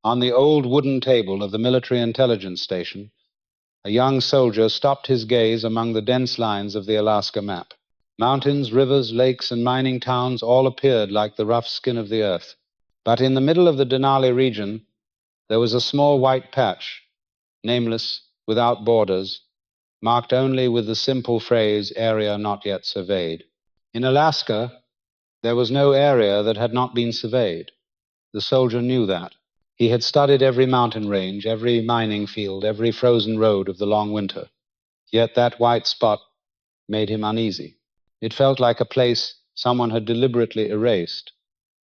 On the old wooden table of the military intelligence station, a young soldier stopped his gaze among the dense lines of the Alaska map. Mountains, rivers, lakes, and mining towns all appeared like the rough skin of the earth. But in the middle of the Denali region, there was a small white patch, nameless, without borders, marked only with the simple phrase, "Area not yet surveyed." In Alaska, there was no area that had not been surveyed. The soldier knew that. He had studied every mountain range, every mining field, every frozen road of the long winter. Yet that white spot made him uneasy. It felt like a place someone had deliberately erased,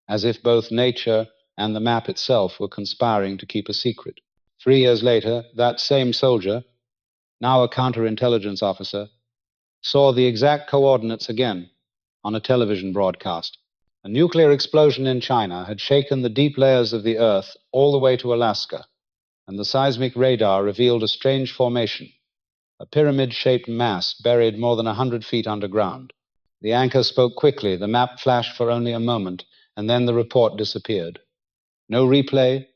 as if both nature and the map itself were conspiring to keep a secret. 3 years later, that same soldier, now a counterintelligence officer, saw the exact coordinates again on a television broadcast. A nuclear explosion in China had shaken the deep layers of the Earth all the way to Alaska, and the seismic radar revealed a strange formation, a pyramid-shaped mass buried more than 100 feet underground. The anchor spoke quickly. The map flashed for only a moment, and then the report disappeared. No replay,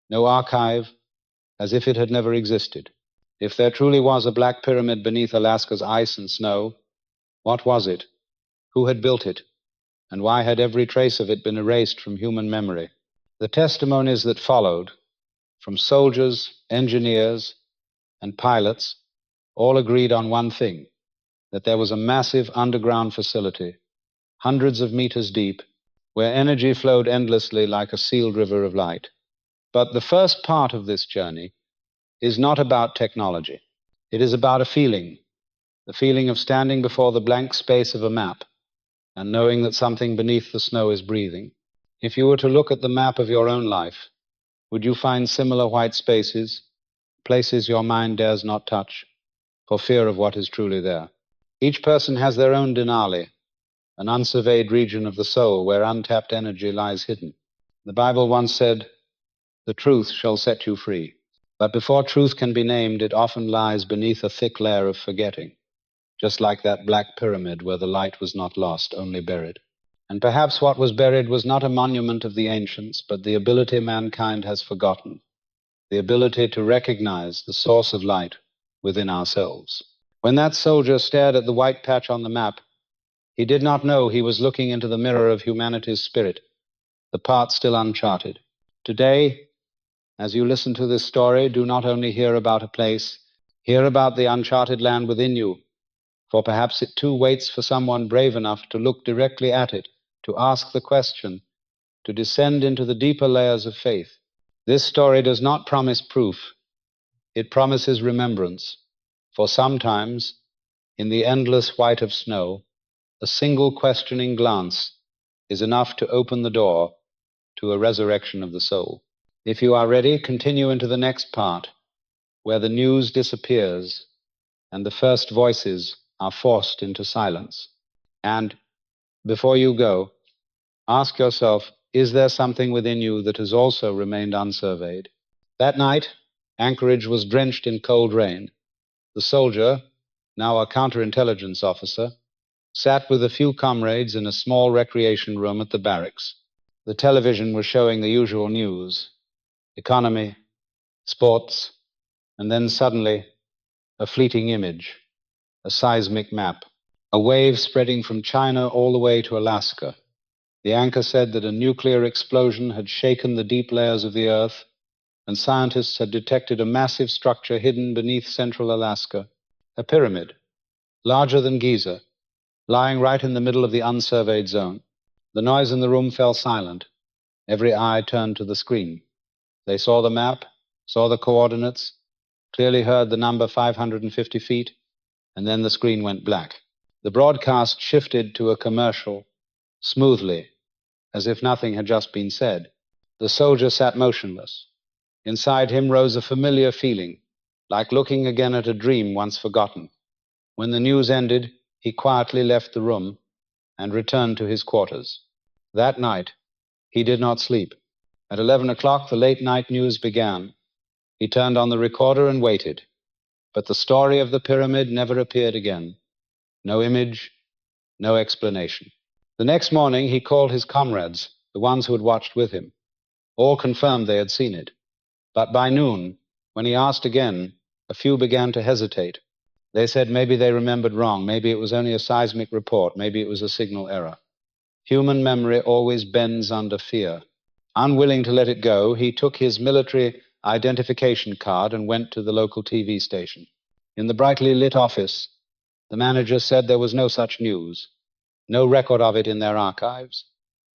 no archive, as if it had never existed. If there truly was a black pyramid beneath Alaska's ice and snow, what was it? Who had built it? And why had every trace of it been erased from human memory? The testimonies that followed, from soldiers, engineers, and pilots, all agreed on one thing, that there was a massive underground facility, hundreds of meters deep, where energy flowed endlessly like a sealed river of light. But the first part of this journey is not about technology. It is about a feeling, the feeling of standing before the blank space of a map and knowing that something beneath the snow is breathing. If you were to look at the map of your own life, would you find similar white spaces, places your mind dares not touch, for fear of what is truly there? Each person has their own Denali, an unsurveyed region of the soul where untapped energy lies hidden. The Bible once said, "The truth shall set you free." But before truth can be named, it often lies beneath a thick layer of forgetting, just like that black pyramid where the light was not lost, only buried. And perhaps what was buried was not a monument of the ancients, but the ability mankind has forgotten, the ability to recognize the source of light within ourselves. When that soldier stared at the white patch on the map, he did not know he was looking into the mirror of humanity's spirit, the part still uncharted. Today, as you listen to this story, do not only hear about a place, hear about the uncharted land within you, for perhaps it too waits for someone brave enough to look directly at it, to ask the question, to descend into the deeper layers of faith. This story does not promise proof. It promises remembrance, for sometimes, in the endless white of snow, a single questioning glance is enough to open the door to a resurrection of the soul. If you are ready, continue into the next part, where the news disappears and the first voices are forced into silence. And before you go, ask yourself, is there something within you that has also remained unsurveyed? That night, Anchorage was drenched in cold rain. The soldier, now a counterintelligence officer, sat with a few comrades in a small recreation room at the barracks. The television was showing the usual news, economy, sports, and then suddenly a fleeting image, a seismic map, a wave spreading from China all the way to Alaska. The anchor said that a nuclear explosion had shaken the deep layers of the Earth, and scientists had detected a massive structure hidden beneath central Alaska, a pyramid, larger than Giza, lying right in the middle of the unsurveyed zone. The noise in the room fell silent. Every eye turned to the screen. They saw the map, saw the coordinates, clearly heard the number 550 feet, and then the screen went black. The broadcast shifted to a commercial, smoothly, as if nothing had just been said. The soldier sat motionless. Inside him rose a familiar feeling, like looking again at a dream once forgotten. When the news ended, he quietly left the room and returned to his quarters. That night, he did not sleep. At 11 o'clock, the late-night news began. He turned on the recorder and waited. But the story of the pyramid never appeared again. No image, no explanation. The next morning, he called his comrades, the ones who had watched with him. All confirmed they had seen it. But by noon, when he asked again, a few began to hesitate. They said maybe they remembered wrong, maybe it was only a seismic report, maybe it was a signal error. Human memory always bends under fear. Unwilling to let it go, he took his military identification card and went to the local TV station. In the brightly lit office, the manager said there was no such news, no record of it in their archives.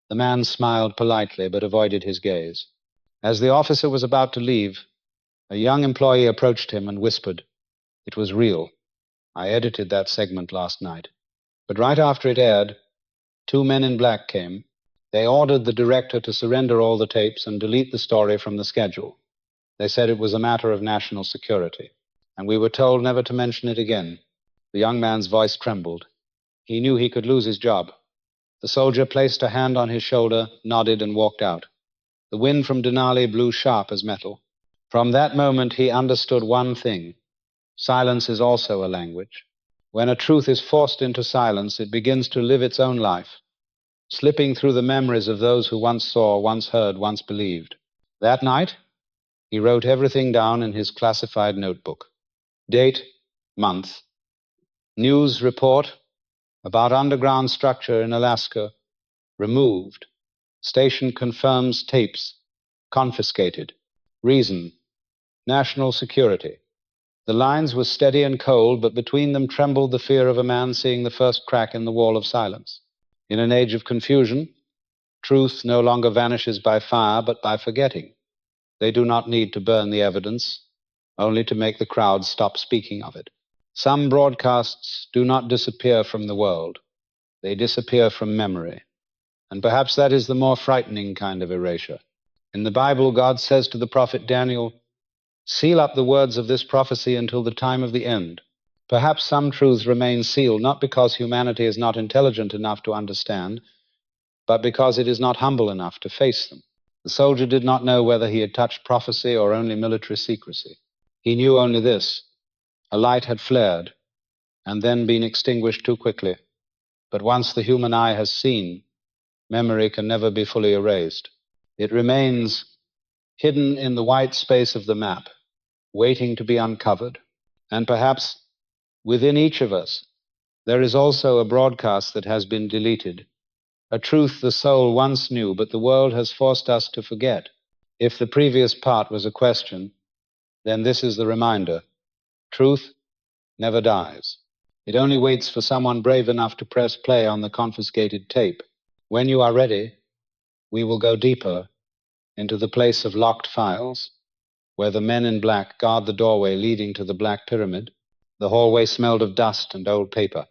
The man smiled politely but avoided his gaze. As the officer was about to leave, a young employee approached him and whispered, "It was real. I edited that segment last night." But right after it aired, two men in black came. They ordered the director to surrender all the tapes and delete the story from the schedule. They said it was a matter of national security, and we were told never to mention it again. The young man's voice trembled. He knew he could lose his job. The soldier placed a hand on his shoulder, nodded, and walked out. The wind from Denali blew sharp as metal. From that moment, he understood one thing. Silence is also a language. When a truth is forced into silence, it begins to live its own life, slipping through the memories of those who once saw, once heard, once believed. That night, he wrote everything down in his classified notebook. Date, month, news report about underground structure in Alaska, removed. Station confirms tapes, confiscated. Reason, national security. The lines were steady and cold, but between them trembled the fear of a man seeing the first crack in the wall of silence. In an age of confusion, truth no longer vanishes by fire, but by forgetting. They do not need to burn the evidence, only to make the crowd stop speaking of it. Some broadcasts do not disappear from the world. They disappear from memory. And perhaps that is the more frightening kind of erasure. In the Bible, God says to the prophet Daniel, "Seal up the words of this prophecy until the time of the end." Perhaps some truths remain sealed, not because humanity is not intelligent enough to understand, but because it is not humble enough to face them. The soldier did not know whether he had touched prophecy or only military secrecy. He knew only this: a light had flared and then been extinguished too quickly. But once the human eye has seen, memory can never be fully erased. It remains hidden in the white space of the map, waiting to be uncovered. And perhaps within each of us, there is also a broadcast that has been deleted, a truth the soul once knew, but the world has forced us to forget. If the previous part was a question, then this is the reminder. Truth never dies. It only waits for someone brave enough to press play on the confiscated tape. When you are ready, we will go deeper into the place of locked files, where the men in black guard the doorway leading to the Black Pyramid. The hallway smelled of dust and old paper.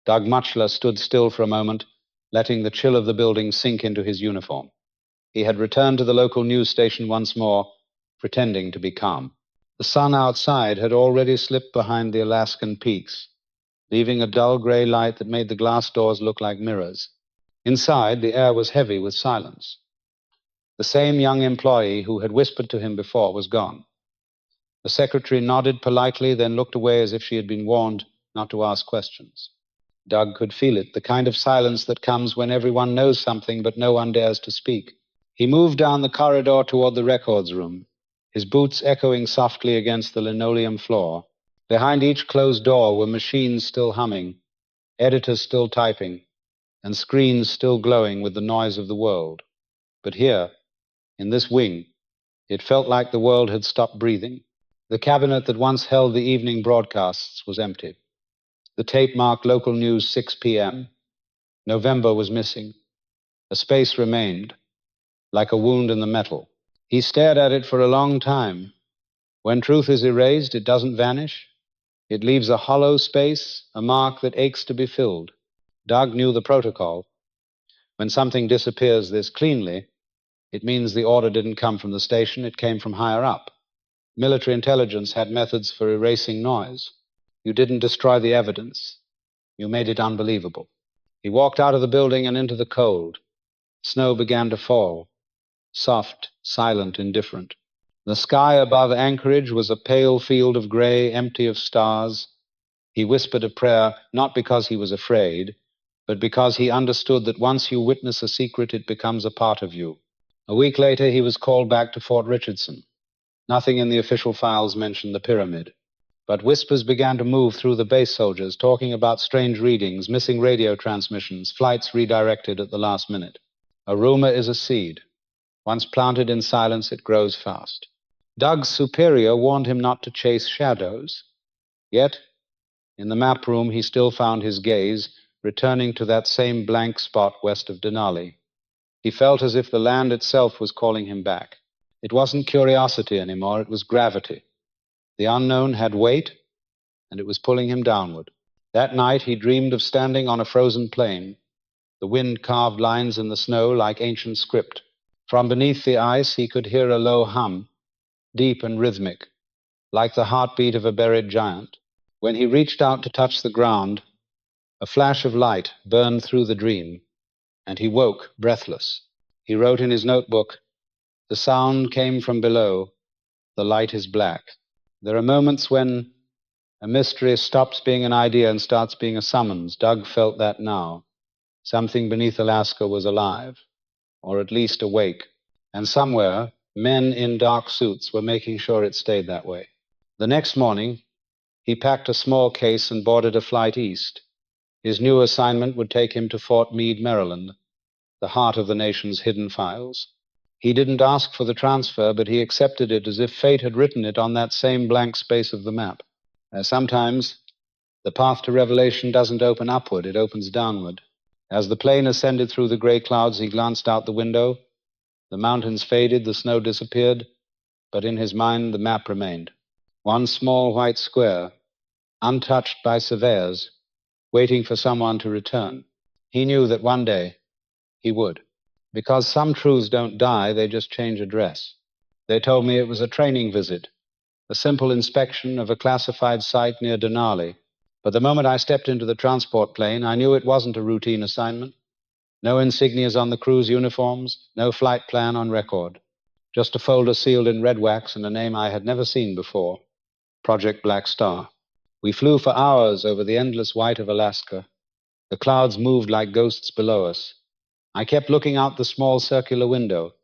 Doug Muchler stood still for a moment, letting the chill of the building sink into his uniform. He had returned to the local news station once more, pretending to be calm. The sun outside had already slipped behind the Alaskan peaks, leaving a dull gray light that made the glass doors look like mirrors. Inside, the air was heavy with silence. The same young employee who had whispered to him before was gone. The secretary nodded politely, then looked away as if she had been warned not to ask questions. Doug could feel it, the kind of silence that comes when everyone knows something but no one dares to speak. He moved down the corridor toward the records room, his boots echoing softly against the linoleum floor. Behind each closed door were machines still humming, editors still typing, and screens still glowing with the noise of the world. But here, in this wing, it felt like the world had stopped breathing. The cabinet that once held the evening broadcasts was empty. The tape marked local news 6 p.m. November was missing. A space remained, like a wound in the metal. He stared at it for a long time. When truth is erased, it doesn't vanish. It leaves a hollow space, a mark that aches to be filled. Doug knew the protocol. When something disappears this cleanly, it means the order didn't come from the station, it came from higher up. Military intelligence had methods for erasing noise. You didn't destroy the evidence. You made it unbelievable. He walked out of the building and into the cold. Snow began to fall, soft, silent, indifferent. The sky above Anchorage was a pale field of gray, empty of stars. He whispered a prayer, not because he was afraid, but because he understood that once you witness a secret, it becomes a part of you. A week later, he was called back to Fort Richardson. Nothing in the official files mentioned the pyramid. But whispers began to move through the base soldiers, talking about strange readings, missing radio transmissions, flights redirected at the last minute. A rumor is a seed. Once planted in silence, it grows fast. Doug's superior warned him not to chase shadows. Yet, in the map room, he still found his gaze returning to that same blank spot west of Denali. He felt as if the land itself was calling him back. It wasn't curiosity anymore, it was gravity. The unknown had weight, and it was pulling him downward. That night he dreamed of standing on a frozen plain. The wind carved lines in the snow like ancient script. From beneath the ice he could hear a low hum, deep and rhythmic, like the heartbeat of a buried giant. When he reached out to touch the ground, a flash of light burned through the dream, and he woke, breathless. He wrote in his notebook, "The sound came from below. The light is black." There are moments when a mystery stops being an idea and starts being a summons. Doug felt that now. Something beneath Alaska was alive, or at least awake, and somewhere men in dark suits were making sure it stayed that way. The next morning, he packed a small case and boarded a flight east. His new assignment would take him to Fort Meade, Maryland, the heart of the nation's hidden files. He didn't ask for the transfer, but he accepted it as if fate had written it on that same blank space of the map. Sometimes the path to revelation doesn't open upward, it opens downward. As the plane ascended through the gray clouds, he glanced out the window. The mountains faded, the snow disappeared, but in his mind the map remained. One small white square, untouched by surveyors, waiting for someone to return. He knew that one day he would. Because some truths don't die, they just change address. They told me it was a training visit, a simple inspection of a classified site near Denali. But the moment I stepped into the transport plane, I knew it wasn't a routine assignment. No insignias on the crew's uniforms, no flight plan on record. Just a folder sealed in red wax and a name I had never seen before, Project Black Star. We flew for hours over the endless white of Alaska. The clouds moved like ghosts below us. I kept looking out the small circular window,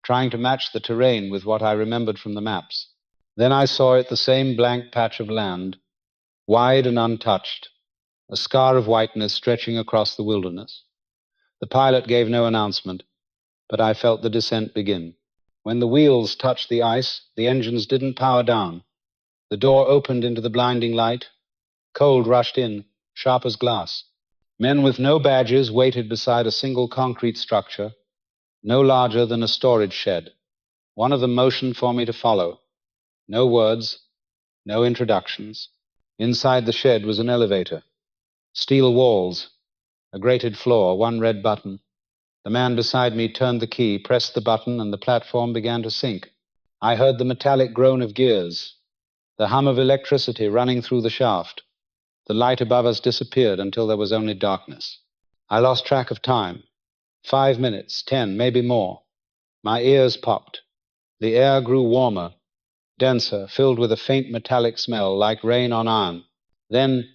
trying to match the terrain with what I remembered from the maps. Then I saw it, the same blank patch of land, wide and untouched, a scar of whiteness stretching across the wilderness. The pilot gave no announcement, but I felt the descent begin. When the wheels touched the ice, the engines didn't power down. The door opened into the blinding light. Cold rushed in, sharp as glass. Men with no badges waited beside a single concrete structure, no larger than a storage shed. One of them motioned for me to follow. No words, no introductions. Inside the shed was an elevator. Steel walls, a grated floor, one red button. The man beside me turned the key, pressed the button, and the platform began to sink. I heard the metallic groan of gears, the hum of electricity running through the shaft. The light above us disappeared until there was only darkness. I lost track of time. 5 minutes, 10, maybe more. My ears popped. The air grew warmer, denser, filled with a faint metallic smell, like rain on iron. Then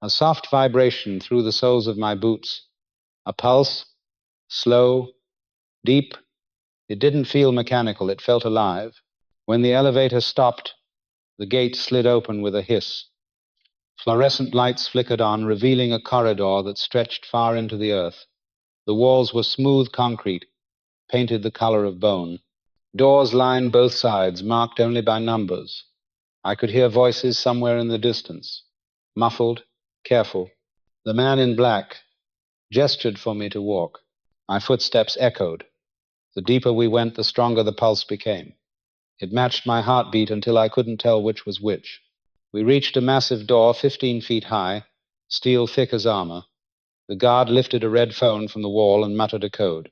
a soft vibration through the soles of my boots. A pulse, slow, deep. It didn't feel mechanical, it felt alive. When the elevator stopped, the gate slid open with a hiss. Fluorescent lights flickered on, revealing a corridor that stretched far into the earth. The walls were smooth concrete, painted the color of bone. Doors lined both sides, marked only by numbers. I could hear voices somewhere in the distance, muffled, careful. The man in black gestured for me to walk. My footsteps echoed. The deeper we went, the stronger the pulse became. It matched my heartbeat until I couldn't tell which was which. We reached a massive door 15 feet high, steel thick as armor. The guard lifted a red phone from the wall and muttered a code.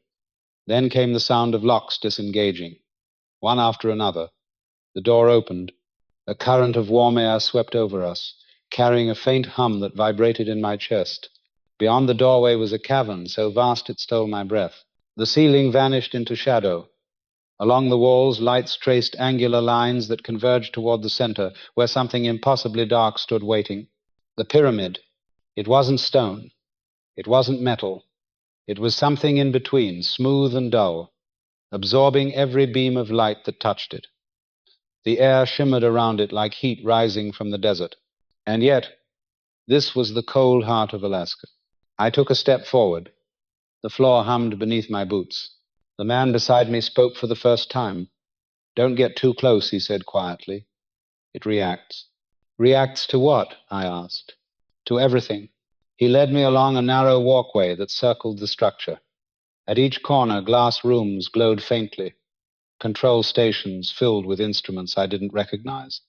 Then came the sound of locks disengaging. One after another. The door opened. A current of warm air swept over us, carrying a faint hum that vibrated in my chest. Beyond the doorway was a cavern so vast it stole my breath. The ceiling vanished into shadow. Along the walls, lights traced angular lines that converged toward the center, where something impossibly dark stood waiting. The pyramid. It wasn't stone. It wasn't metal. It was something in between, smooth and dull, absorbing every beam of light that touched it. The air shimmered around it like heat rising from the desert. And yet, this was the cold heart of Alaska. I took a step forward. The floor hummed beneath my boots. The man beside me spoke for the first time. "Don't get too close," he said quietly. "It reacts." "Reacts to what?" I asked. "To everything." He led me along a narrow walkway that circled the structure. At each corner, glass rooms glowed faintly, control stations filled with instruments I didn't recognize.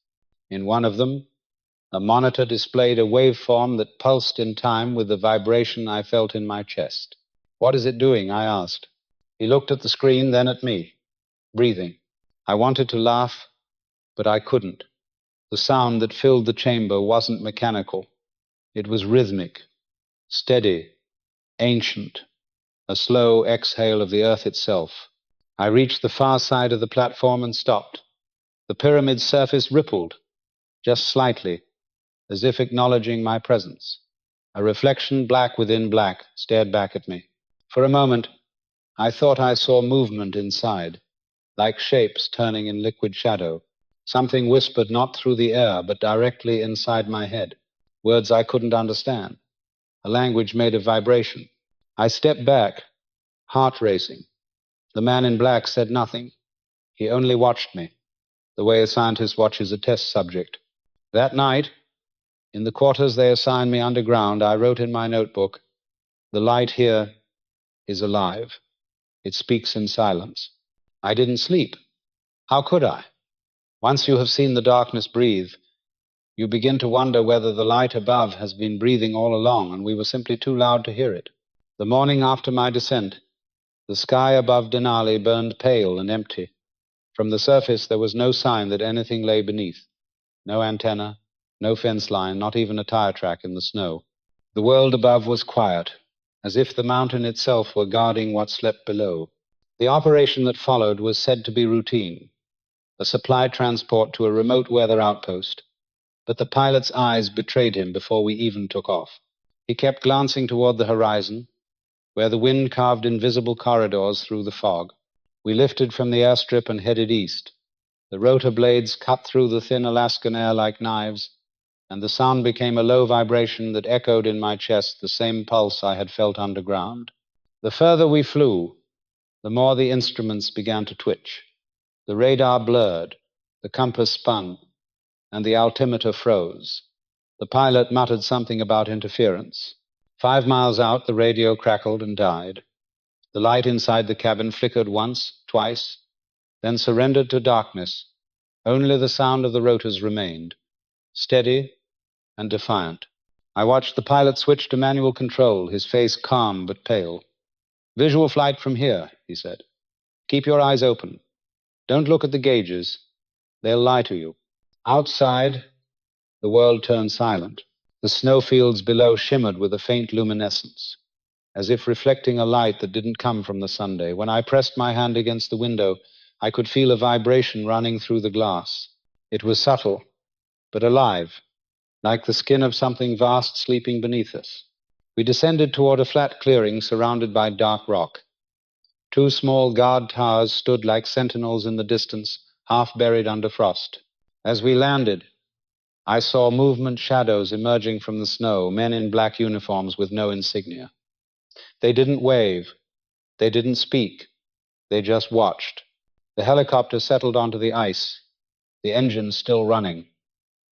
In one of them, a monitor displayed a waveform that pulsed in time with the vibration I felt in my chest. "What is it doing?" I asked. He looked at the screen, then at me. "Breathing." I wanted to laugh, but I couldn't. The sound that filled the chamber wasn't mechanical. It was rhythmic, steady, ancient, a slow exhale of the earth itself. I reached the far side of the platform and stopped. The pyramid's surface rippled, just slightly, as if acknowledging my presence. A reflection, black within black, stared back at me. For a moment, I thought I saw movement inside, like shapes turning in liquid shadow. Something whispered not through the air, but directly inside my head. Words I couldn't understand. A language made of vibration. I stepped back, heart racing. The man in black said nothing. He only watched me, the way a scientist watches a test subject. That night, in the quarters they assigned me underground, I wrote in my notebook, "The light here is alive. It speaks in silence." I didn't sleep. How could I? Once you have seen the darkness breathe, you begin to wonder whether the light above has been breathing all along, and we were simply too loud to hear it. The morning after my descent, the sky above Denali burned pale and empty. From the surface, there was no sign that anything lay beneath. No antenna, no fence line, not even a tire track in the snow. The world above was quiet, as if the mountain itself were guarding what slept below. The operation that followed was said to be routine, a supply transport to a remote weather outpost, but the pilot's eyes betrayed him before we even took off. He kept glancing toward the horizon, where the wind carved invisible corridors through the fog. We lifted from the airstrip and headed east. The rotor blades cut through the thin Alaskan air like knives, and the sound became a low vibration that echoed in my chest, the same pulse I had felt underground. The further we flew, the more the instruments began to twitch. The radar blurred, the compass spun, and the altimeter froze. The pilot muttered something about interference. 5 miles out, the radio crackled and died. The light inside the cabin flickered once, twice, then surrendered to darkness. Only the sound of the rotors remained, steady and defiant. I watched the pilot switch to manual control, his face calm but pale. "Visual flight from here," he said. "Keep your eyes open. Don't look at the gauges. They'll lie to you." Outside, the world turned silent. The snowfields below shimmered with a faint luminescence, as if reflecting a light that didn't come from the Sunday. When I pressed my hand against the window, I could feel a vibration running through the glass. It was subtle, but alive, like the skin of something vast sleeping beneath us. We descended toward a flat clearing surrounded by dark rock. 2 small guard towers stood like sentinels in the distance, half buried under frost. As we landed, I saw movement shadows emerging from the snow, men in black uniforms with no insignia. They didn't wave. They didn't speak. They just watched. The helicopter settled onto the ice, the engines still running.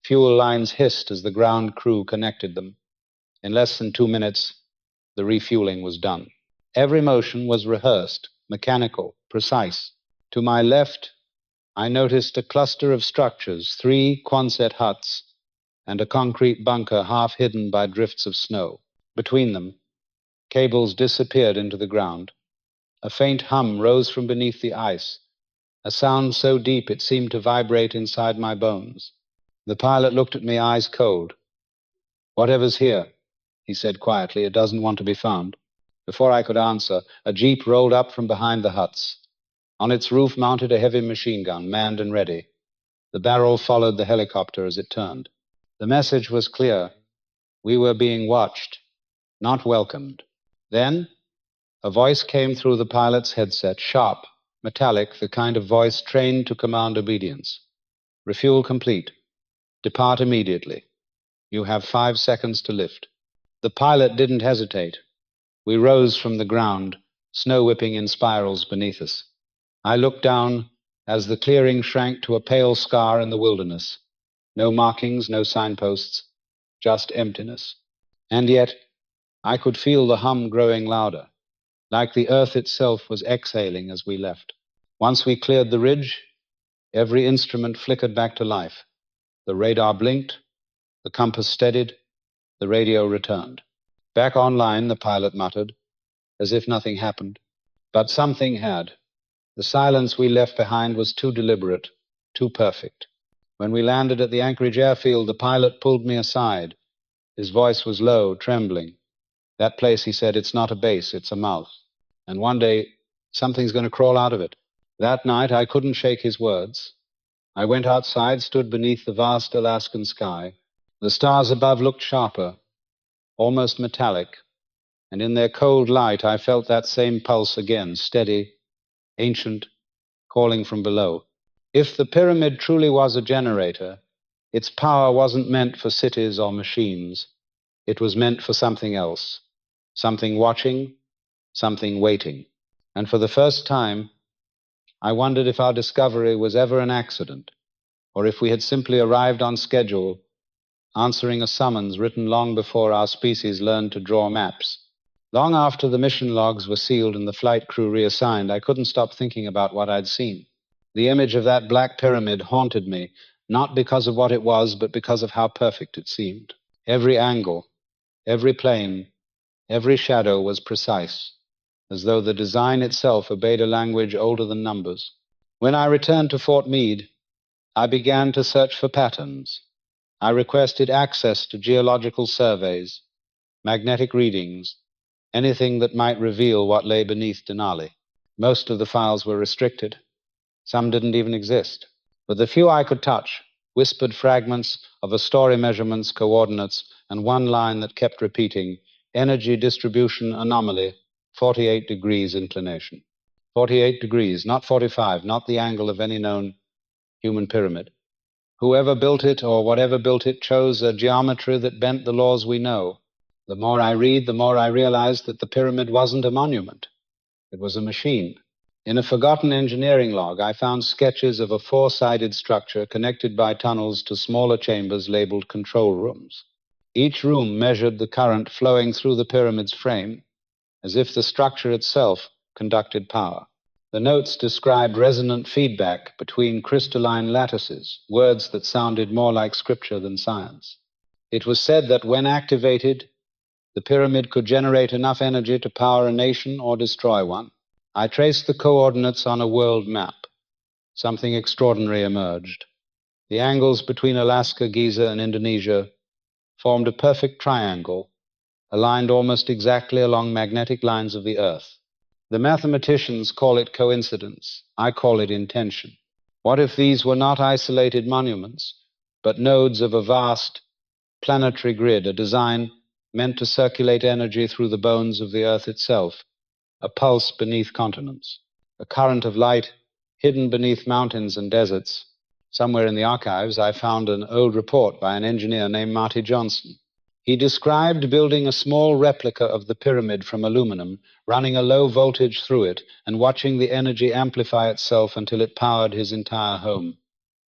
Fuel lines hissed as the ground crew connected them. In less than 2 minutes, the refueling was done. Every motion was rehearsed, mechanical, precise. To my left, I noticed a cluster of structures, 3 Quonset huts, and a concrete bunker half hidden by drifts of snow. Between them, cables disappeared into the ground. A faint hum rose from beneath the ice, a sound so deep it seemed to vibrate inside my bones. The pilot looked at me, eyes cold. "Whatever's here," he said quietly, "it doesn't want to be found." Before I could answer, a jeep rolled up from behind the huts. On its roof mounted a heavy machine gun, manned and ready. The barrel followed the helicopter as it turned. The message was clear. We were being watched, not welcomed. Then, a voice came through the pilot's headset, sharp, metallic, the kind of voice trained to command obedience. Refuel complete. Depart immediately. You have 5 seconds to lift. The pilot didn't hesitate. We rose from the ground, snow whipping in spirals beneath us. I looked down as the clearing shrank to a pale scar in the wilderness. No markings, no signposts, just emptiness. And yet, I could feel the hum growing louder, like the earth itself was exhaling as we left. Once we cleared the ridge, every instrument flickered back to life. The radar blinked, the compass steadied, the radio returned. Back online, the pilot muttered, as if nothing happened. But something had. The silence we left behind was too deliberate, too perfect. When we landed at the Anchorage airfield, the pilot pulled me aside. His voice was low, trembling. That place, he said, it's not a base, it's a mouth. And one day, something's going to crawl out of it. That night, I couldn't shake his words. I went outside, stood beneath the vast Alaskan sky. The stars above looked sharper, almost metallic, and in their cold light I felt that same pulse again, steady, ancient, calling from below. If the pyramid truly was a generator, its power wasn't meant for cities or machines. It was meant for something else, something watching, something waiting. And for the first time, I wondered if our discovery was ever an accident, or if we had simply arrived on schedule, answering a summons written long before our species learned to draw maps. Long after the mission logs were sealed and the flight crew reassigned, I couldn't stop thinking about what I'd seen. The image of that black pyramid haunted me, not because of what it was, but because of how perfect it seemed. Every angle, every plane, every shadow was precise, as though the design itself obeyed a language older than numbers. When I returned to Fort Meade, I began to search for patterns. I requested access to geological surveys, magnetic readings, anything that might reveal what lay beneath Denali. Most of the files were restricted. Some didn't even exist. But the few I could touch, whispered fragments of a story measurements, coordinates, and one line that kept repeating, energy distribution anomaly, 48 degrees inclination. 48 degrees, not 45, not the angle of any known human pyramid. Whoever built it or whatever built it chose a geometry that bent the laws we know. The more I read, the more I realized that the pyramid wasn't a monument. It was a machine. In a forgotten engineering log, I found sketches of a 4-sided structure connected by tunnels to smaller chambers labeled control rooms. Each room measured the current flowing through the pyramid's frame, as if the structure itself conducted power. The notes described resonant feedback between crystalline lattices, words that sounded more like scripture than science. It was said that when activated, the pyramid could generate enough energy to power a nation or destroy one. I traced the coordinates on a world map. Something extraordinary emerged. The angles between Alaska, Giza, and Indonesia formed a perfect triangle, aligned almost exactly along magnetic lines of the Earth. The mathematicians call it coincidence. I call it intention. What if these were not isolated monuments, but nodes of a vast planetary grid, a design meant to circulate energy through the bones of the Earth itself, a pulse beneath continents, a current of light hidden beneath mountains and deserts? Somewhere in the archives, I found an old report by an engineer named Marty Johnson. He described building a small replica of the pyramid from aluminum, running a low voltage through it, and watching the energy amplify itself until it powered his entire home.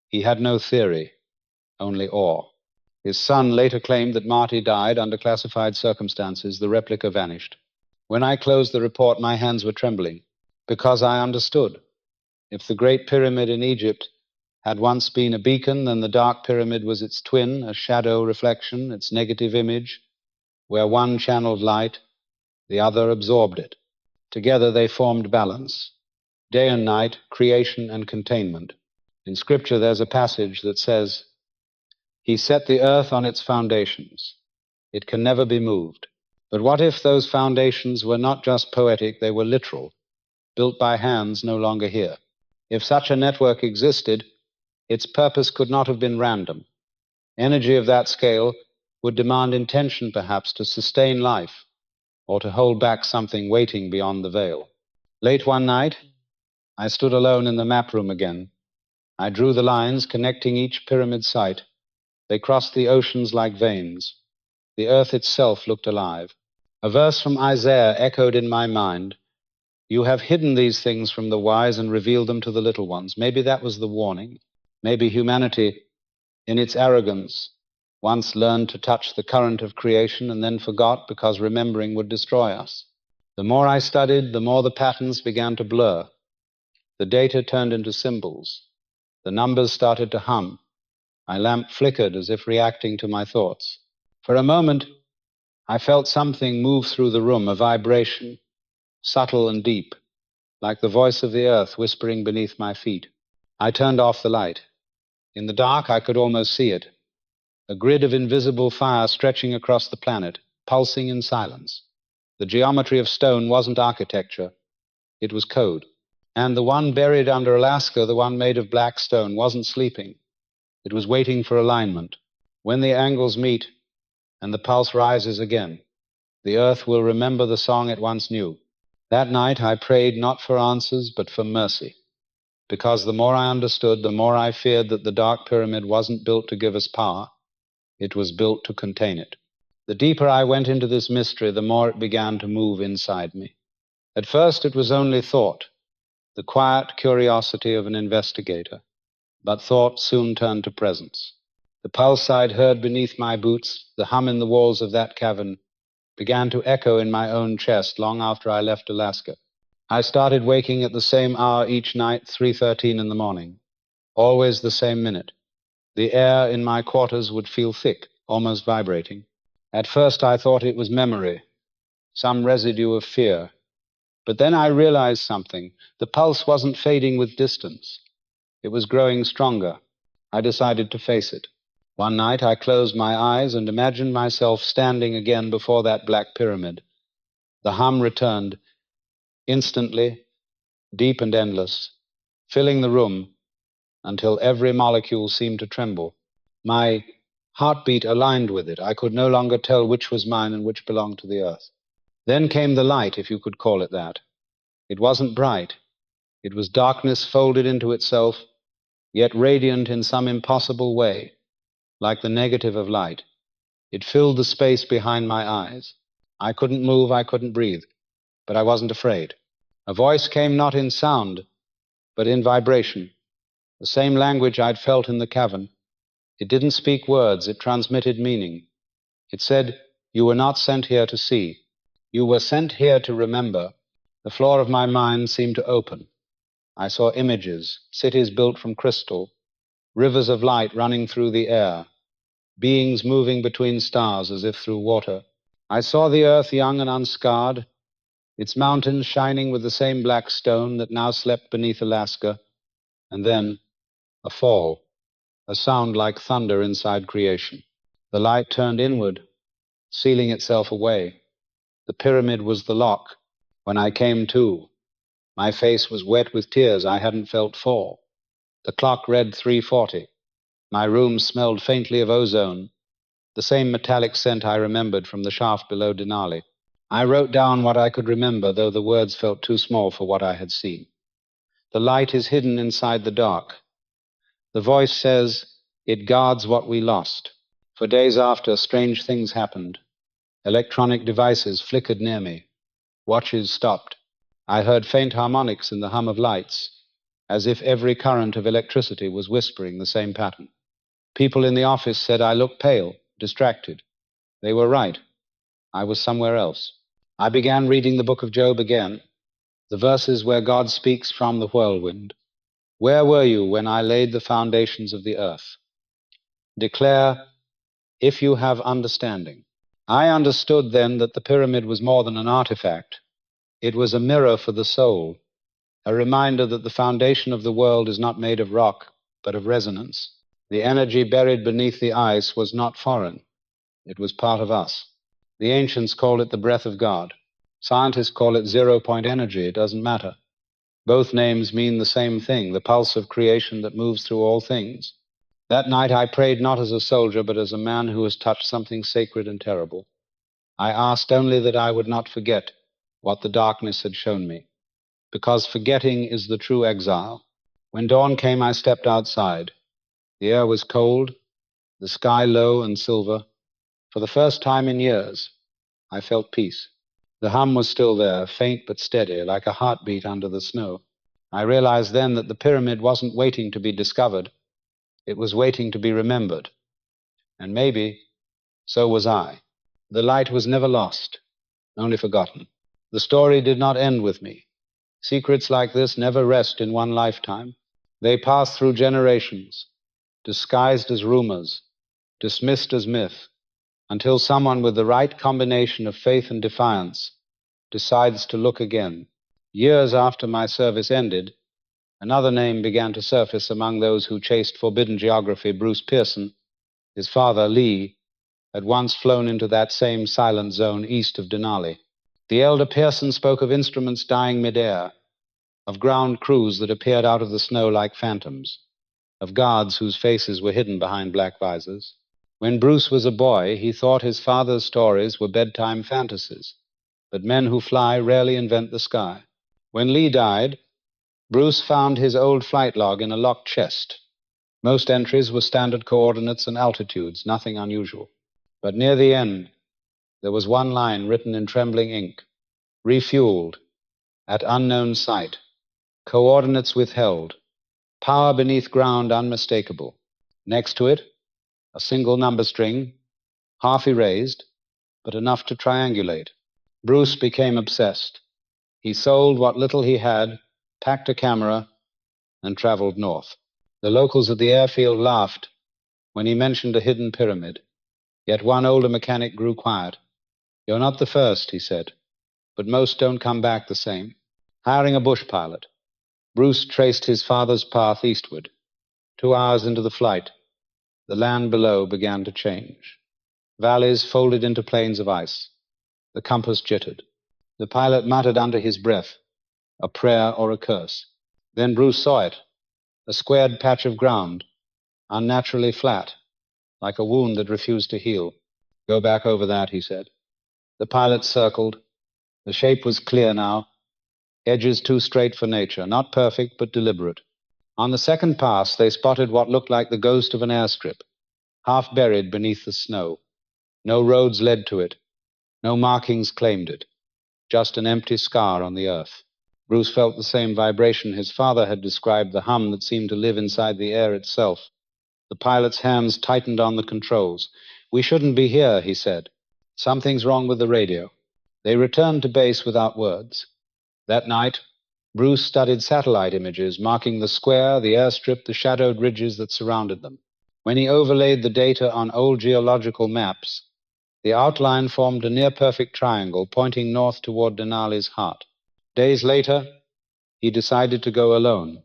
He had no theory, only awe. His son later claimed that Marty died under classified circumstances. The replica vanished. When I closed the report, my hands were trembling, because I understood. If the Great Pyramid in Egypt had once been a beacon, then the Dark Pyramid was its twin, a shadow reflection, its negative image, where one channeled light, the other absorbed it. Together they formed balance, day and night, creation and containment. In Scripture there's a passage that says, "He set the earth on its foundations. It can never be moved." But what if those foundations were not just poetic, they were literal, built by hands no longer here? If such a network existed, its purpose could not have been random. Energy of that scale would demand intention, perhaps, to sustain life or to hold back something waiting beyond the veil. Late one night, I stood alone in the map room again, I drew the lines connecting each pyramid site. They crossed the oceans like veins. The earth itself looked alive. A verse from Isaiah echoed in my mind. You have hidden these things from the wise and revealed them to the little ones. Maybe that was the warning. Maybe humanity, in its arrogance, once learned to touch the current of creation and then forgot because remembering would destroy us. The more I studied, the more the patterns began to blur. The data turned into symbols. The numbers started to hum. My lamp flickered as if reacting to my thoughts. For a moment, I felt something move through the room, a vibration, subtle and deep, like the voice of the earth whispering beneath my feet. I turned off the light. In the dark, I could almost see it, a grid of invisible fire stretching across the planet, pulsing in silence. The geometry of stone wasn't architecture, it was code. And the one buried under Alaska, the one made of black stone, wasn't sleeping. It was waiting for alignment. When the angles meet and the pulse rises again, the earth will remember the song it once knew. That night I prayed not for answers, but for mercy. Because the more I understood, the more I feared that the dark pyramid wasn't built to give us power. It was built to contain it. The deeper I went into this mystery, the more it began to move inside me. At first it was only thought, the quiet curiosity of an investigator. But thought soon turned to presence. The pulse I'd heard beneath my boots, the hum in the walls of that cavern, began to echo in my own chest long after I left Alaska. I started waking at the same hour each night, 3:13 in the morning. Always the same minute. The air in my quarters would feel thick, almost vibrating. At first I thought it was memory, some residue of fear. But then I realized something. The pulse wasn't fading with distance. It was growing stronger. I decided to face it. One night I closed my eyes and imagined myself standing again before that black pyramid. The hum returned, instantly, deep and endless, filling the room until every molecule seemed to tremble. My heartbeat aligned with it. I could no longer tell which was mine and which belonged to the earth. Then came the light, if you could call it that. It wasn't bright. It was darkness folded into itself, yet radiant in some impossible way, like the negative of light. It filled the space behind my eyes. I couldn't move, I couldn't breathe, but I wasn't afraid. A voice came not in sound, but in vibration, the same language I'd felt in the cavern. It didn't speak words, it transmitted meaning. It said, "You were not sent here to see. You were sent here to remember." The floor of my mind seemed to open. I saw images, cities built from crystal, rivers of light running through the air, beings moving between stars as if through water. I saw the earth young and unscarred, its mountains shining with the same black stone that now slept beneath Alaska, and then a fall, a sound like thunder inside creation. The light turned inward, sealing itself away. The pyramid was the lock. When I came to, my face was wet with tears I hadn't felt for. The clock read 3:40. My room smelled faintly of ozone, the same metallic scent I remembered from the shaft below Denali. I wrote down what I could remember, though the words felt too small for what I had seen. The light is hidden inside the dark. The voice says, it guards what we lost. For days after, strange things happened. Electronic devices flickered near me. Watches stopped. I heard faint harmonics in the hum of lights, as if every current of electricity was whispering the same pattern. People in the office said I looked pale, distracted. They were right. I was somewhere else. I began reading the book of Job again, the verses where God speaks from the whirlwind. Where were you when I laid the foundations of the earth? Declare, if you have understanding. I understood then that the pyramid was more than an artifact. It was a mirror for the soul, a reminder that the foundation of the world is not made of rock, but of resonance. The energy buried beneath the ice was not foreign. It was part of us. The ancients called it the breath of God. Scientists call it zero-point energy. It doesn't matter. Both names mean the same thing, the pulse of creation that moves through all things. That night I prayed not as a soldier, but as a man who has touched something sacred and terrible. I asked only that I would not forget what the darkness had shown me, because forgetting is the true exile. When dawn came, I stepped outside. The air was cold, the sky low and silver. For the first time in years, I felt peace. The hum was still there, faint but steady, like a heartbeat under the snow. I realized then that the pyramid wasn't waiting to be discovered. It was waiting to be remembered. And maybe so was I. The light was never lost, only forgotten. The story did not end with me. Secrets like this never rest in one lifetime. They pass through generations, disguised as rumors, dismissed as myth, until someone with the right combination of faith and defiance decides to look again. Years after my service ended, another name began to surface among those who chased forbidden geography. Bruce Pearson, his father, Lee, had once flown into that same silent zone east of Denali. The elder Pearson spoke of instruments dying midair, of ground crews that appeared out of the snow like phantoms, of guards whose faces were hidden behind black visors. When Bruce was a boy, he thought his father's stories were bedtime fantasies, but men who fly rarely invent the sky. When Lee died, Bruce found his old flight log in a locked chest. Most entries were standard coordinates and altitudes, nothing unusual. But near the end, there was one line written in trembling ink: refueled, at unknown site, coordinates withheld, power beneath ground unmistakable. Next to it, a single number string, half erased, but enough to triangulate. Bruce became obsessed. He sold what little he had, packed a camera, and traveled north. The locals at the airfield laughed when he mentioned a hidden pyramid. Yet one older mechanic grew quiet. "You're not the first," he said, "but most don't come back the same." Hiring a bush pilot, Bruce traced his father's path eastward. 2 hours into the flight, the land below began to change. Valleys folded into plains of ice. The compass jittered. The pilot muttered under his breath, a prayer or a curse. Then Bruce saw it, a squared patch of ground, unnaturally flat, like a wound that refused to heal. "Go back over that," he said. The pilot circled. The shape was clear now, edges too straight for nature, not perfect but deliberate. On the second pass, they spotted what looked like the ghost of an airstrip, half buried beneath the snow. No roads led to it, no markings claimed it, just an empty scar on the earth. Bruce felt the same vibration his father had described, the hum that seemed to live inside the air itself. The pilot's hands tightened on the controls. "We shouldn't be here," he said. "Something's wrong with the radio." They returned to base without words. That night, Bruce studied satellite images marking the square, the airstrip, the shadowed ridges that surrounded them. When he overlaid the data on old geological maps, the outline formed a near-perfect triangle pointing north toward Denali's heart. Days later, he decided to go alone.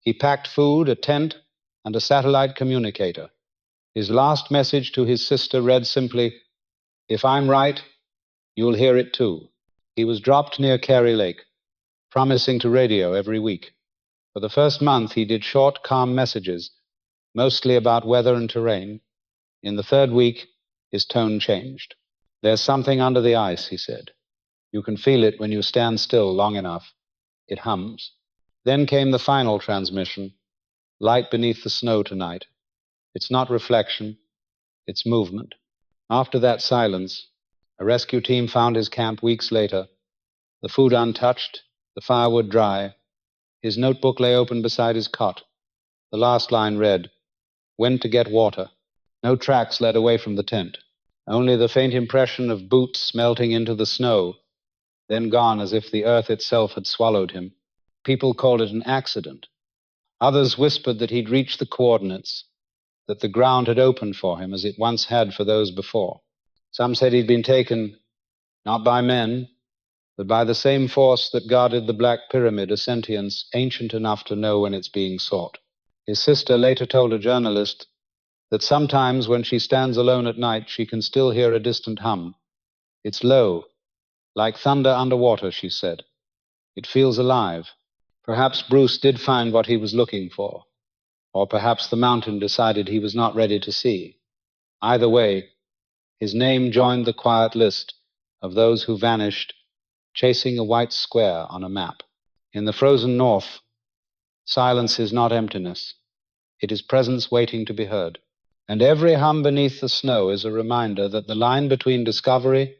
He packed food, a tent, and a satellite communicator. His last message to his sister read simply, "If I'm right, you'll hear it too." He was dropped near Carey Lake, promising to radio every week. For the first month, he did short, calm messages, mostly about weather and terrain. In the third week, his tone changed. "There's something under the ice," he said. "You can feel it when you stand still long enough. It hums." Then came the final transmission, "Light beneath the snow tonight. It's not reflection, it's movement." After that silence, a rescue team found his camp weeks later, the food untouched, the firewood dry. His notebook lay open beside his cot. The last line read, "Went to get water." No tracks led away from the tent, only the faint impression of boots melting into the snow, then gone as if the earth itself had swallowed him. People called it an accident. Others whispered that he'd reached the coordinates, that the ground had opened for him as it once had for those before. Some said he'd been taken not by men, but by the same force that guarded the Black Pyramid, a sentience ancient enough to know when it's being sought. His sister later told a journalist that sometimes when she stands alone at night, she can still hear a distant hum. "It's low, like thunder underwater," she said. "It feels alive." Perhaps Bruce did find what he was looking for, or perhaps the mountain decided he was not ready to see. Either way, his name joined the quiet list of those who vanished, chasing a white square on a map. In the frozen north, Silence is not emptiness. It is presence waiting to be heard. And every hum beneath the snow is a reminder that the line between discovery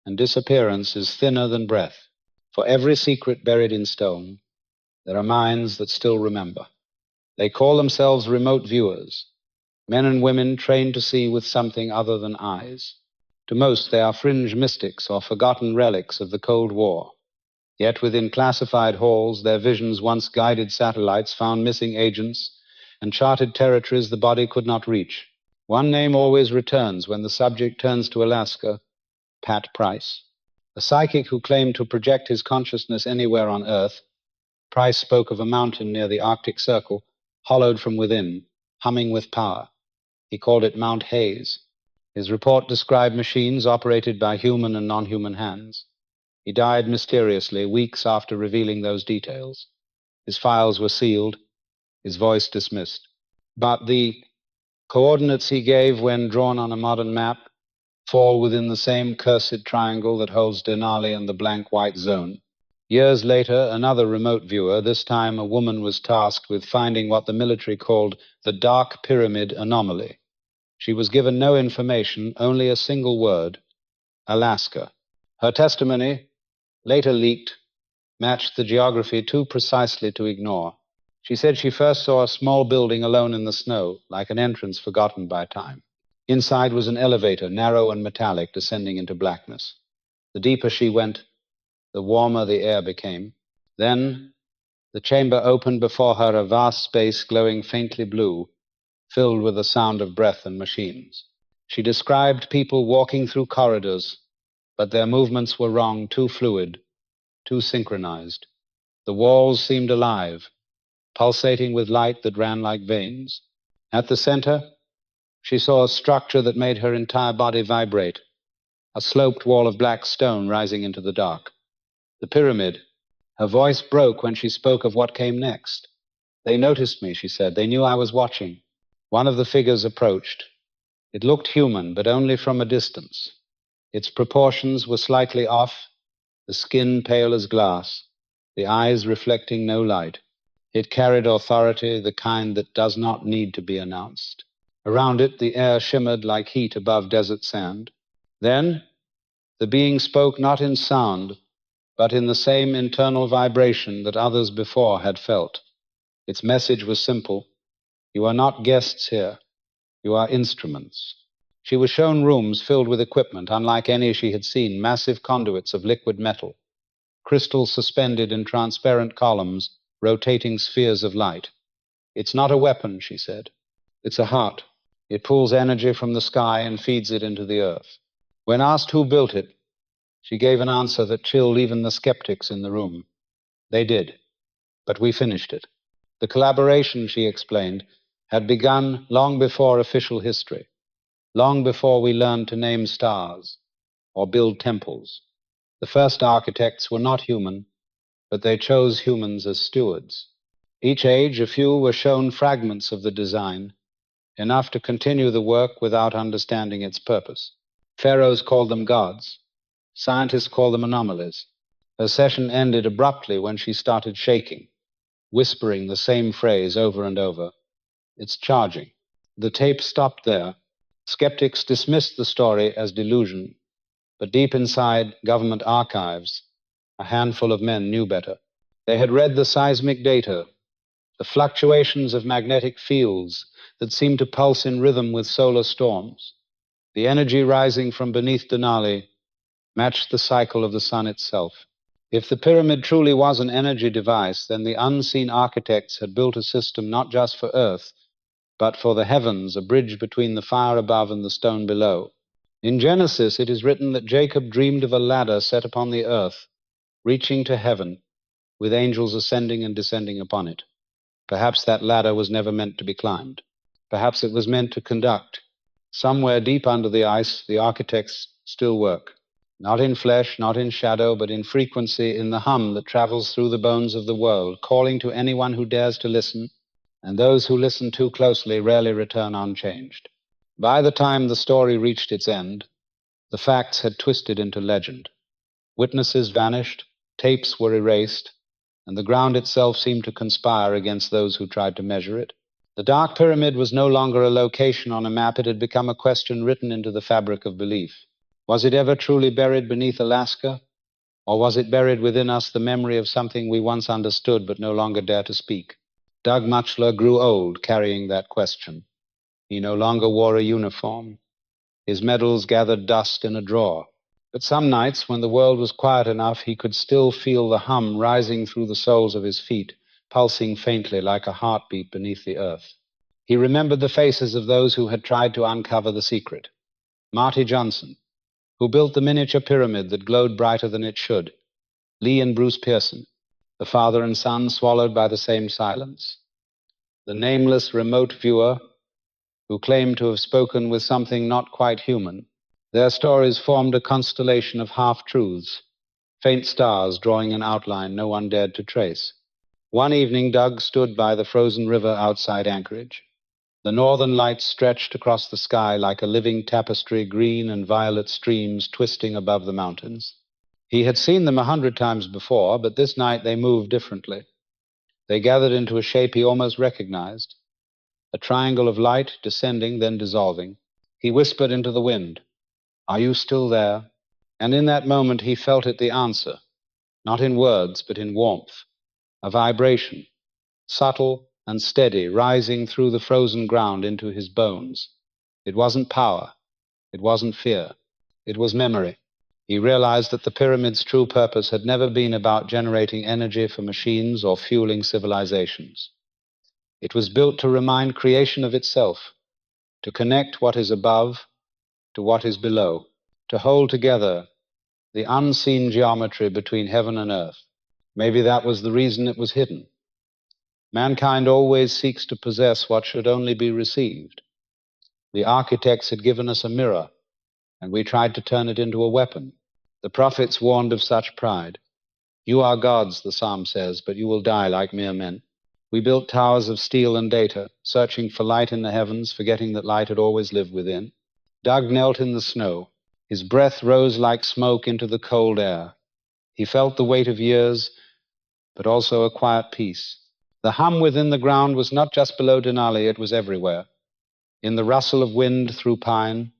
and disappearance is thinner than breath. For every secret buried in stone, there are minds that still remember. They call themselves remote viewers, men and women trained to see with something other than eyes. To most, they are fringe mystics or forgotten relics of the Cold War. Yet within classified halls, their visions once guided satellites found missing agents and charted territories the body could not reach. One name always returns when the subject turns to Alaska: Pat Price. A psychic who claimed to project his consciousness anywhere on Earth, Price spoke of a mountain near the Arctic Circle, hollowed from within, humming with power. He called it Mount Hayes. His report described machines operated by human and non-human hands. He died mysteriously weeks after revealing those details. His files were sealed, his voice dismissed. But the coordinates he gave when drawn on a modern map fall within the same cursed triangle that holds Denali and the blank white zone. Years later, another remote viewer, this time a woman, was tasked with finding what the military called the Dark Pyramid Anomaly. She was given no information, only a single word: Alaska. Her testimony, later leaked, matched the geography too precisely to ignore. She said she first saw a small building alone in the snow, like an entrance forgotten by time. Inside was an elevator, narrow and metallic, descending into blackness. The deeper she went, the warmer the air became. Then the chamber opened before her, a vast space glowing faintly blue, filled with the sound of breath and machines. She described people walking through corridors, but their movements were wrong, too fluid, too synchronized. The walls seemed alive, pulsating with light that ran like veins. At the center, she saw a structure that made her entire body vibrate, a sloped wall of black stone rising into the dark. The pyramid. Her voice broke when she spoke of what came next. They noticed me, she said. They knew I was watching. One of the figures approached. It looked human, but only from a distance. Its proportions were slightly off, the skin pale as glass, the eyes reflecting no light. It carried authority, the kind that does not need to be announced. Around it, the air shimmered like heat above desert sand. Then, the being spoke not in sound, but in the same internal vibration that others before had felt. Its message was simple: you are not guests here, you are instruments. She was shown rooms filled with equipment unlike any she had seen, massive conduits of liquid metal, crystals suspended in transparent columns, rotating spheres of light. It's not a weapon, she said. It's a heart. It pulls energy from the sky and feeds it into the earth. When asked who built it, she gave an answer that chilled even the skeptics in the room. They did, but we finished it. The collaboration, she explained, had begun long before official history, long before we learned to name stars or build temples. The first architects were not human, but they chose humans as stewards. Each age, a few were shown fragments of the design, enough to continue the work without understanding its purpose. Pharaohs called them gods. Scientists call them anomalies. Her session ended abruptly when she started shaking, whispering the same phrase over and over: it's charging. The tape stopped there. Skeptics dismissed the story as delusion, but deep inside government archives, a handful of men knew better. They had read the seismic data, the fluctuations of magnetic fields that seemed to pulse in rhythm with solar storms. The energy rising from beneath Denali matched the cycle of the sun itself. If the pyramid truly was an energy device, then the unseen architects had built a system not just for Earth, but for the heavens, a bridge between the fire above and the stone below. In Genesis, it is written that Jacob dreamed of a ladder set upon the earth, reaching to heaven, with angels ascending and descending upon it. Perhaps that ladder was never meant to be climbed. Perhaps it was meant to conduct. Somewhere deep under the ice, the architects still work. Not in flesh, not in shadow, but in frequency, in the hum that travels through the bones of the world, calling to anyone who dares to listen, and those who listen too closely rarely return unchanged. By the time the story reached its end, the facts had twisted into legend. Witnesses vanished, tapes were erased, and the ground itself seemed to conspire against those who tried to measure it. The Dark Pyramid was no longer a location on a map. It had become a question written into the fabric of belief. Was it ever truly buried beneath Alaska? Or was it buried within us, the memory of something we once understood but no longer dare to speak? Doug Muchler grew old carrying that question. He no longer wore a uniform. His medals gathered dust in a drawer. But some nights, when the world was quiet enough, he could still feel the hum rising through the soles of his feet, pulsing faintly like a heartbeat beneath the earth. He remembered the faces of those who had tried to uncover the secret. Marty Johnson, who built the miniature pyramid that glowed brighter than it should. Lee and Bruce Pearson, the father and son swallowed by the same silence. The nameless remote viewer who claimed to have spoken with something not quite human. Their stories formed a constellation of half-truths, faint stars drawing an outline no one dared to trace. One evening, Doug stood by the frozen river outside Anchorage. The northern lights stretched across the sky like a living tapestry, green and violet streams twisting above the mountains. He had seen them 100 times before, but this night they moved differently. They gathered into a shape he almost recognized, a triangle of light descending, then dissolving. He whispered into the wind, "Are you still there?" And in that moment he felt it the answer, not in words, but in warmth, a vibration, subtle and steady, rising through the frozen ground into his bones. It wasn't power. It wasn't fear. It was memory. He realized that the pyramid's true purpose had never been about generating energy for machines or fueling civilizations. It was built to remind creation of itself, to connect what is above to what is below, to hold together the unseen geometry between heaven and earth. Maybe that was the reason it was hidden. Mankind always seeks to possess what should only be received. The architects had given us a mirror, and we tried to turn it into a weapon. The prophets warned of such pride. "You are gods," the psalm says, "but you will die like mere men." We built towers of steel and data, searching for light in the heavens, forgetting that light had always lived within. Doug knelt in the snow. His breath rose like smoke into the cold air. He felt the weight of years, but also a quiet peace. The hum within the ground was not just below Denali, it was everywhere. In the rustle of wind through pine,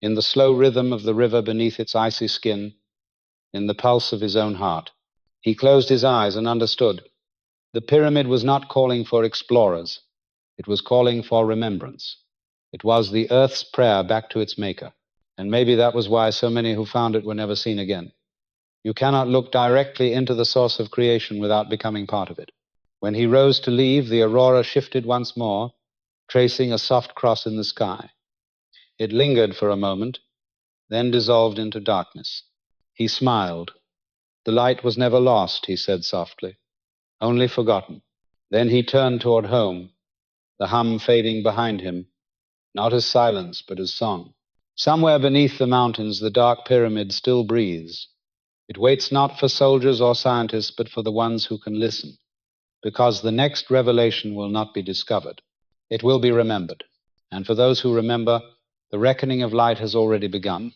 in the slow rhythm of the river beneath its icy skin, in the pulse of his own heart. He closed his eyes and understood. The pyramid was not calling for explorers. It was calling for remembrance. It was the earth's prayer back to its maker. And maybe that was why so many who found it were never seen again. You cannot look directly into the source of creation without becoming part of it. When he rose to leave, the aurora shifted once more, tracing a soft cross in the sky. It lingered for a moment, then dissolved into darkness. He smiled. "The light was never lost," he said softly, "only forgotten." Then he turned toward home, the hum fading behind him, not as silence, but as song. Somewhere beneath the mountains, the dark pyramid still breathes. It waits not for soldiers or scientists, but for the ones who can listen, because the next revelation will not be discovered. It will be remembered. And for those who remember, the reckoning of light has already begun.